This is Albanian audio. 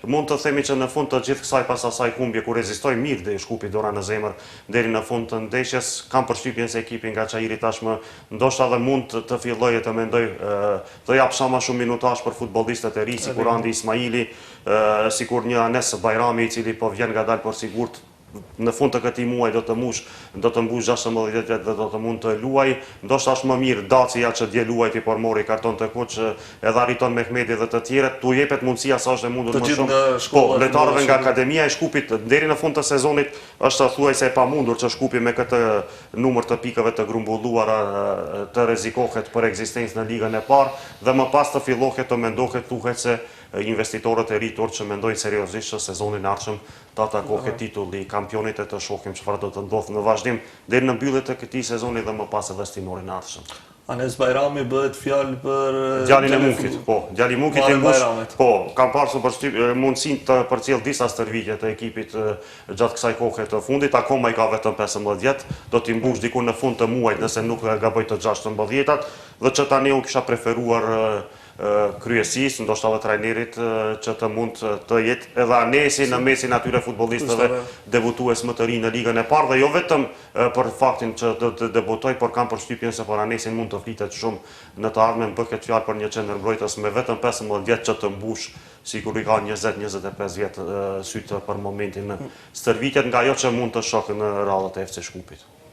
mund të themi që në fund të gjithë kësaj pas asaj humbje ku rezistoi mirë dhe Shkupi dora në zemër deri në fund të ndeshjes, kam përshtypjen se ekipi nga Çajiri tashmë ndoshta edhe mund të fillojë të mendoj të jap sa më shumë minutazh për futbollistët e ri sikur Andi Ismaili, sikur një Anes Bajrami i cili po vjen ngadalë por sigurt në fund të këtij muaji do të mbush 16 vjet dhe do të mund të luaj. Ndoshta është më mirë Dacia që dje luajti por mori karton të kuq edhe Ariton Mehmeti dhe të tjerët, tu jepet mundësia sa është e mundur më shumë. Po, lojtarëve nga Akademia e Shkupit deri në fund të sezonit është thuajse e pamundur që Shkupi me këtë numër të pikave të grumbulluara të rrezikohet për ekzistencë në ligën e parë dhe më pas të fillohet të mendohet thuhet se investitorët e ri turq që mendojnë seriozisht që sezonin e ardhshëm ta takohet titulli i kampionit e të shohim çfarë do të ndodhë në vazhdim deri në mbyllje të këtij sezoni dhe më pas edhe stimorin e ardhshëm. Anes Bajrami bëhet fjalë për djalin e Mukit, po, djali i Mukit e mbush. Po, kam parë mundësinë të përcjell disa stërvitje të ekipit gjatë kësaj kohe të fundit, akoma i ka vetëm 15 vjet, do t'i mbush diku në fund të muajit nëse nuk gaboj të 16-tat, dhe që tani unë kisha preferuar kryesisë, ndoshta edhe trajnerit që të mund të jetë edhe Anesi në mesin atyre futbollistëve debutues më të rinj në ligën e parë dhe jo vetëm për faktin që të debutoj, por kam përshtypjen se për Anesin mund të flitet shumë në të ardhmen, bëhet fjalë për një qendërmbrojtës me vetëm 15 vjet që të mbush, sikur i ka 20-25 vjet sytë për momentin në stërvitjet nga ajo që mund të shohë në radhët e FC Shkupit.